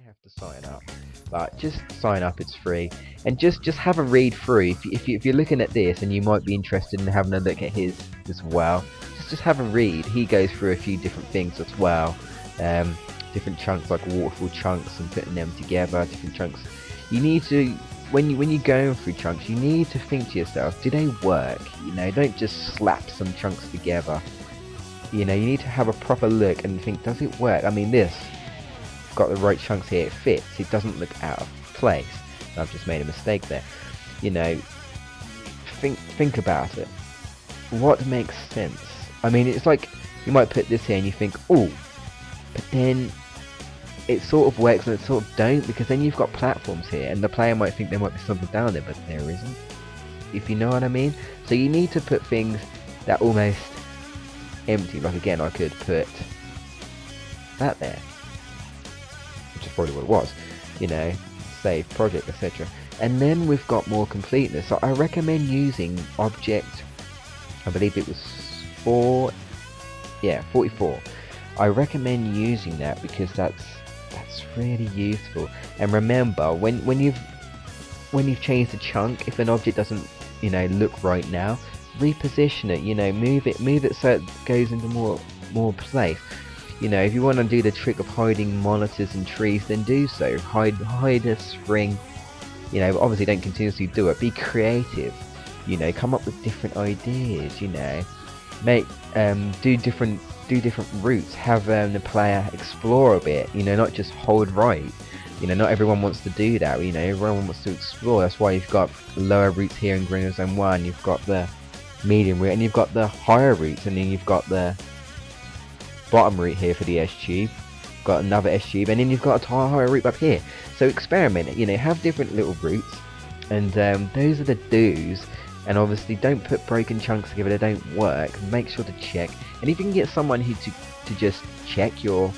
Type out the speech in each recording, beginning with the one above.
have to sign up, but just sign up. It's free, and just have a read through. If you're looking at this and you might be interested in having a look at his as well, just have a read. He goes through a few different things as well, different chunks like waterfall chunks and putting them together. Different chunks. You need to when you're going through chunks, you need to think to yourself, do they work? You know, don't just slap some chunks together. You know, you need to have a proper look and think, does it work? I mean, this got the right chunks here, it fits, it doesn't look out of place. I've just made a mistake there. You know, think about it. What makes sense? I mean, it's like you might put this here and you think, oh, but then it sort of works and it sort of don't, because then you've got platforms here and the player might think there might be something down there, but there isn't, if you know what I mean. So you need to put things that almost empty. Like again, I could put that there, which is probably what it was, you know, save project, etc. And then we've got more completeness. So I recommend using object, I believe it was 44. I recommend using that because that's really useful. And remember, when you've changed the chunk, if an object doesn't, you know, look right now, reposition it, you know, move it so it goes into more place. You know, if you want to do the trick of hiding monitors and trees, then do so. Hide a spring. You know, but obviously don't continuously do it. Be creative. You know, come up with different ideas. You know, do different routes. Have the player explore a bit. You know, not just hold right. You know, not everyone wants to do that. You know, everyone wants to explore. That's why you've got lower routes here in Green Zone 1. You've got the medium route, and you've got the higher routes, and then you've got the bottom route here for the S-tube. Got another S-tube, and then you've got a higher route up here. So experiment it. You know, have different little routes, and those are the do's. And obviously, don't put broken chunks together that don't work. Make sure to check. And if you can get someone who to just check your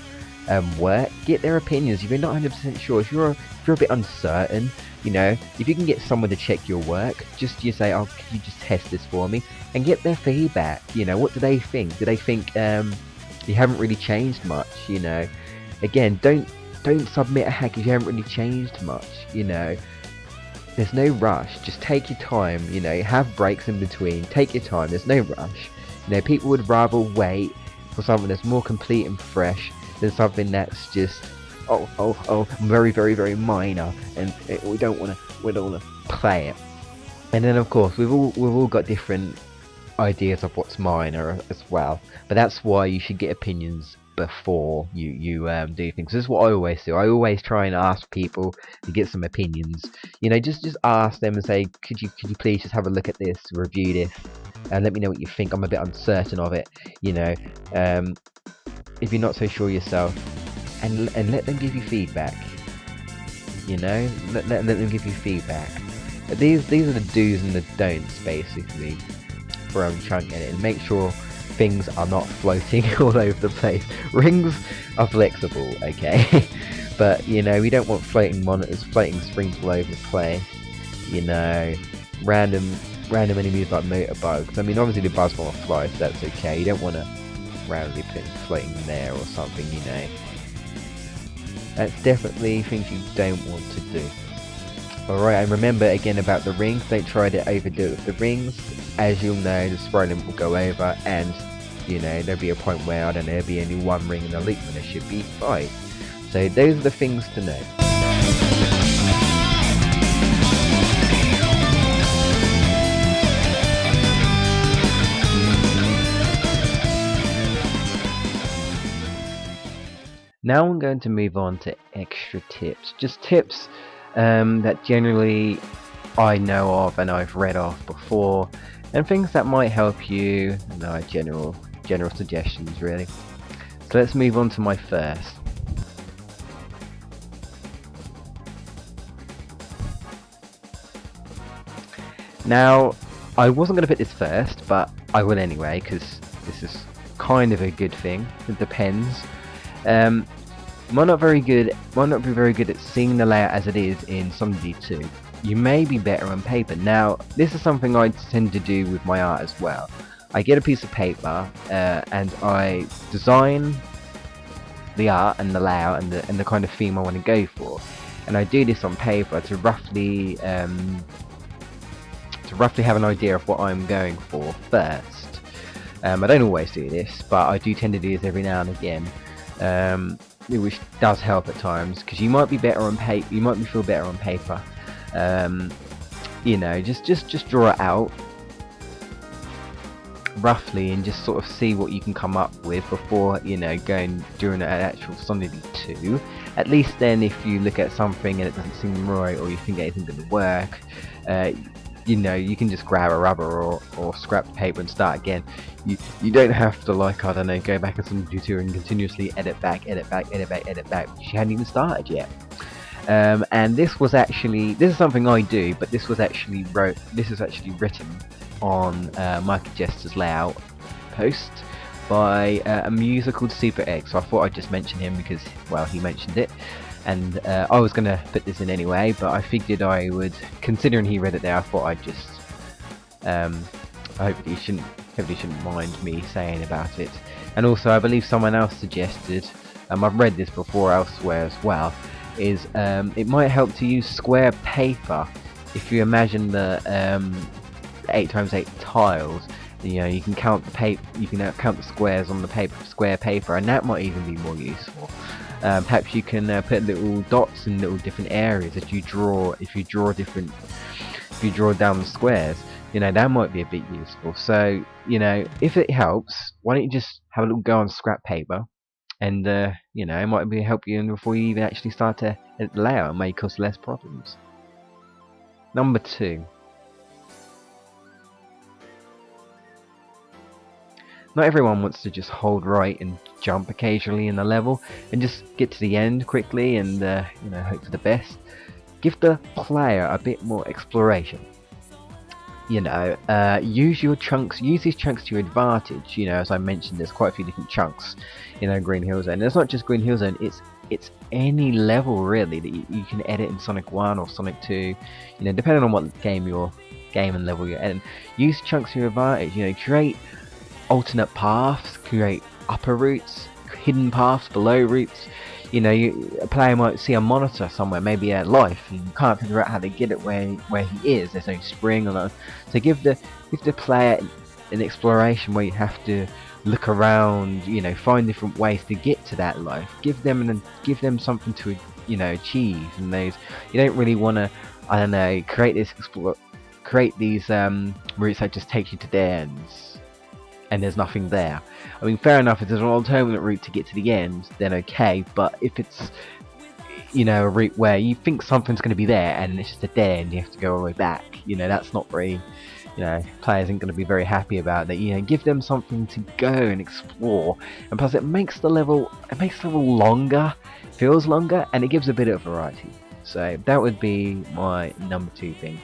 work, get their opinions. If you're not 100% sure, if you're a bit uncertain, you know, if you can get someone to check your work, just you say, oh, can you just test this for me, and get their feedback. You know, what do they think? Do they think you haven't really changed much? You know, again, don't submit a hack if you haven't really changed much. You know, there's no rush. Just take your time. You know, have breaks in between. Take your time. There's no rush. You know, people would rather wait for something that's more complete and fresh than something that's just very, very, very minor, and we don't want to play it. And then of course we've all got different ideas of what's minor as well, but that's why you should get opinions before you do things. This is what I always do. I always try and ask people to get some opinions. You know, just ask them and say, could you please just have a look at this, review this, and let me know what you think. I'm a bit uncertain of it. You know, if you're not so sure yourself, and let them give you feedback. You know, let them give you feedback. These are the do's and the don'ts basically for chunk editing. Make sure things are not floating all over the place. Rings are flexible, okay, but you know, we don't want floating monitors, floating springs all over the place. You know, random enemies like motorbugs. I mean, obviously the bugs want to fly, so that's okay. You don't want to randomly put floating there or something. You know, that's definitely things you don't want to do. Alright, and remember again about the rings, don't try to overdo it with the rings. As you'll know, the sprite limit will go over, and you know, there'll be a point where, I don't know, there'll be only one ring in the loop when there should be 5. So those are the things to know. Now I'm going to move on to extra tips. Just tips that generally I know of and I've read of before, and things that might help you. No, general suggestions really. So let's move on to my first. Now, I wasn't going to put this first, but I will anyway, because this is kind of a good thing. It depends. Might not be very good at seeing the layout as it is in Solidity 2. You may be better on paper. Now, this is something I tend to do with my art as well. I get a piece of paper and I design the art and the layout and the kind of theme I want to go for. And I do this on paper to roughly have an idea of what I'm going for first. I don't always do this, but I do tend to do this every now and again, which does help at times, because you might be better on paper. You might feel better on paper. You know, just draw it out roughly and just sort of see what you can come up with before, you know, doing an actual Sonity 2. At least then, if you look at something and it doesn't seem right, or you think it isn't going to work, you know, you can just grab a rubber or scrap the paper and start again. You don't have to, like, I don't know, go back and Sonity 2 and continuously edit back, because you hadn't even started yet. And this is something I do, but this was actually written on Michael Jester's layout post by a user called Super X. So I thought I'd just mention him because, well, he mentioned it, and I was gonna put this in anyway, but I figured I would, considering he read it there, I thought I'd just hopefully he shouldn't mind me saying about it. And also, I believe someone else suggested, I've read this before elsewhere as well, is it might help to use square paper. If you imagine the 8x8 tiles, you know, you can count the paper, you can count the squares on the square paper, and that might even be more useful. Perhaps you can put little dots in little different areas if you draw down the squares. You know, that might be a bit useful. So, you know, if it helps, why don't you just have a little go on scrap paper, and you know, it might help you before you even actually start to edit the layout, and may cause less problems. Number 2. Not everyone wants to just hold right and jump occasionally in the level and just get to the end quickly and you know, hope for the best. Give the player a bit more exploration. You know, use these chunks to your advantage. You know, as I mentioned, there's quite a few different chunks, you know, Green Hill Zone. And it's not just Green Hill Zone, it's any level really that you can edit in Sonic 1 or Sonic 2, you know, depending on what game and level you're editing. Use chunks to your advantage. You know, create alternate paths, create upper routes, hidden paths, below routes. You know, a player might see a monitor somewhere, maybe a life, and you can't figure out how to get it where he is. There's no spring or nothing. So give the player an exploration where you have to look around, you know, find different ways to get to that life. Give them something to, you know, achieve. And you don't really want to, I don't know, create these routes that just take you to their ends and there's nothing there. I mean, fair enough, if there's an alternate route to get to the end, then okay, but if it's, you know, a route where you think something's going to be there and it's just a dead end, you have to go all the way back, you know, that's not very, you know, players aren't going to be very happy about that. You know, give them something to go and explore, and plus it makes the level longer, feels longer, and it gives a bit of variety. So that would be my number 2 thing.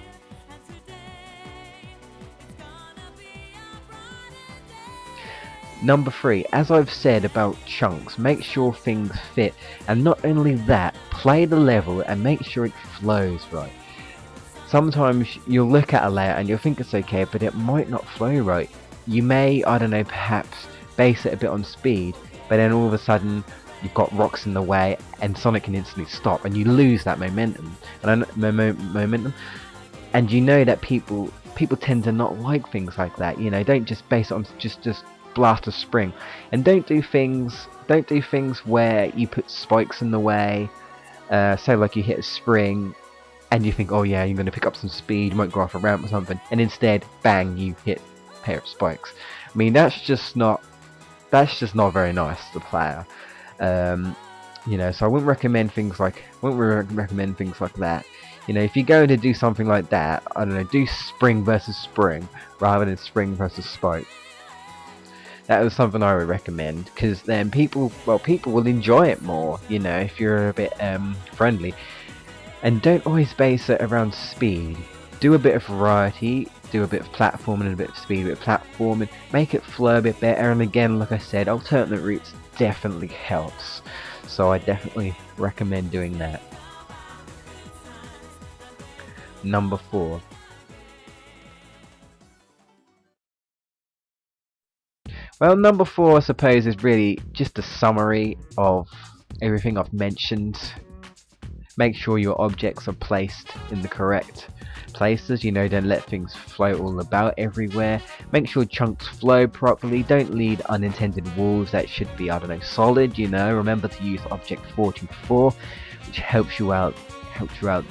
Number 3, as I've said about chunks, make sure things fit, and not only that, play the level and make sure it flows right. Sometimes you'll look at a layout and you'll think it's okay, but it might not flow right. You may, I don't know, perhaps base it a bit on speed, but then all of a sudden you've got rocks in the way and Sonic can instantly stop and you lose that momentum. And you know that people tend to not like things like that. You know, don't just base it on just blast a spring, and don't do things where you put spikes in the way. Say like you hit a spring and you think, oh yeah, you're going to pick up some speed, you might go off a ramp or something, and instead, bang, you hit a pair of spikes. I mean, that's just not very nice to the player. You know, so I wouldn't recommend things like that. You know, if you're going to do something like that, I don't know, do spring versus spring rather than spring versus spike. That was something I would recommend, because then people will enjoy it more, you know, if you're a bit friendly. And don't always base it around speed. Do a bit of variety, do a bit of platforming and a bit of speed, a bit of platforming, make it flow a bit better, and again, like I said, alternate routes definitely helps. So I definitely recommend doing that. Number 4. Well, number 4, I suppose, is really just a summary of everything I've mentioned. Make sure your objects are placed in the correct places, don't let things float all about everywhere. Make sure chunks flow properly. Don't leave unintended walls that should be, I don't know, solid, Remember to use object 44, which helps you out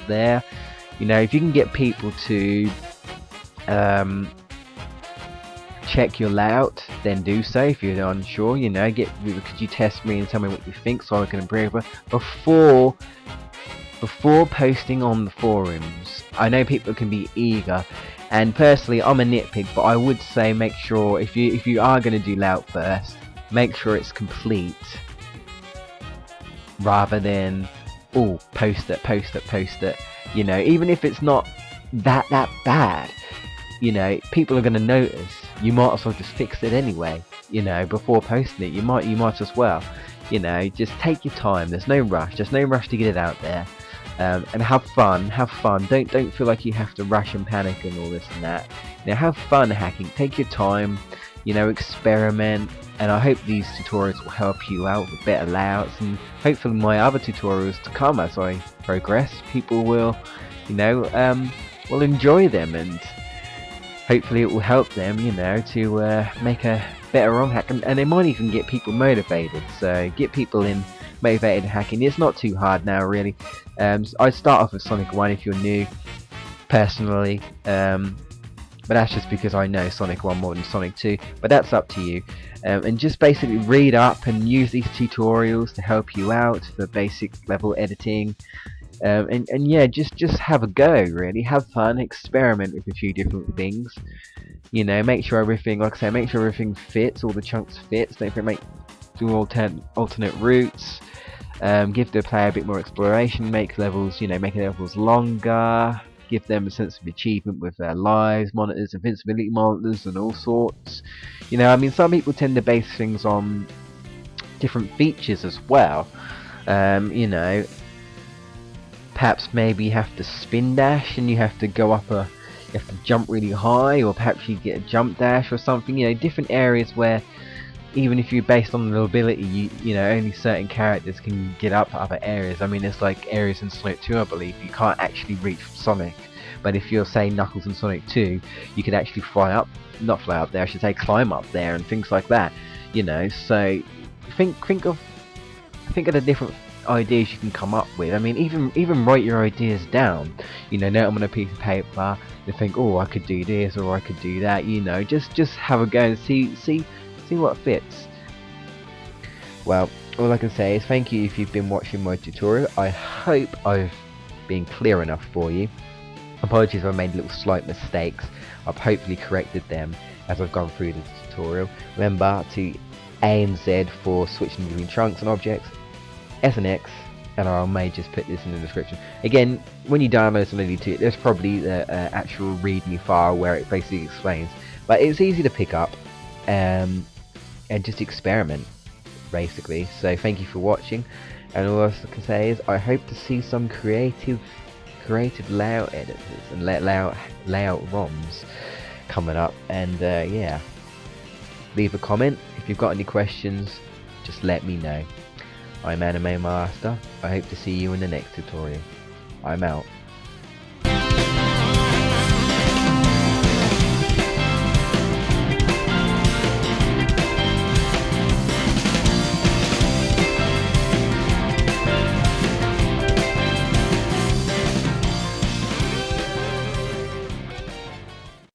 there. If you can get people to check your layout, then do so. If you're unsure, could you test me and tell me what you think so I can improve it before posting on the forums. I know people can be eager, and personally I'm a nitpick, but I would say make sure if you are going to do layout first, make sure it's complete rather than post it. Even if it's not that bad, people are going to notice. You might as well just fix it anyway, before posting it. You might as well, just take your time. There's no rush to get it out there. And have fun. Don't feel like you have to rush and panic and all this and that. Have fun hacking. Take your time. Experiment. And I hope these tutorials will help you out with better layouts, and hopefully my other tutorials to come as I progress, people will, will enjoy them, and hopefully it will help them, to make a better ROM hack, and they might even get people motivated. So get people motivated hacking. It's not too hard now, really. I start off with Sonic 1 if you're new, personally, but that's just because I know Sonic 1 more than Sonic 2, but that's up to you. And just basically read up and use these tutorials to help you out for basic level editing. And yeah, just have a go, really. Have fun, experiment with a few different things. Make sure everything, like I say, make sure everything fits, all the chunks fits. Don't do alternate routes. Give the player a bit more exploration. Make levels, make the levels longer. Give them a sense of achievement with their lives, monitors, invincibility monitors, and all sorts. Some people tend to base things on different features as well. Perhaps maybe you have to spin dash and you have to go up you have to jump really high, or perhaps you get a jump dash or something. Different areas where even if you're based on the ability, only certain characters can get up to other areas. It's like areas in Sonic 2, I believe, you can't actually reach Sonic. But if you're, say, Knuckles in Sonic 2, you could actually not fly up there, I should say climb up there and things like that. So think of the different ideas you can come up with. Even write your ideas down. Note them on a piece of paper. You think, I could do this or I could do that. Just have a go and see what fits. Well, all I can say is thank you if you've been watching my tutorial. I hope I've been clear enough for you. Apologies if I made little slight mistakes. I've hopefully corrected them as I've gone through the tutorial. Remember to A and Z for switching between chunks and objects, S and X, and I may just put this in the description. Again, when you download Solidity 2, there's probably the actual readme file where it basically explains. But it's easy to pick up and just experiment, basically. So thank you for watching, and all I can say is I hope to see some creative layout editors and layout ROMs coming up. And yeah, leave a comment if you've got any questions. Just let me know. I'm Animemaster. I hope to see you in the next tutorial. I'm out.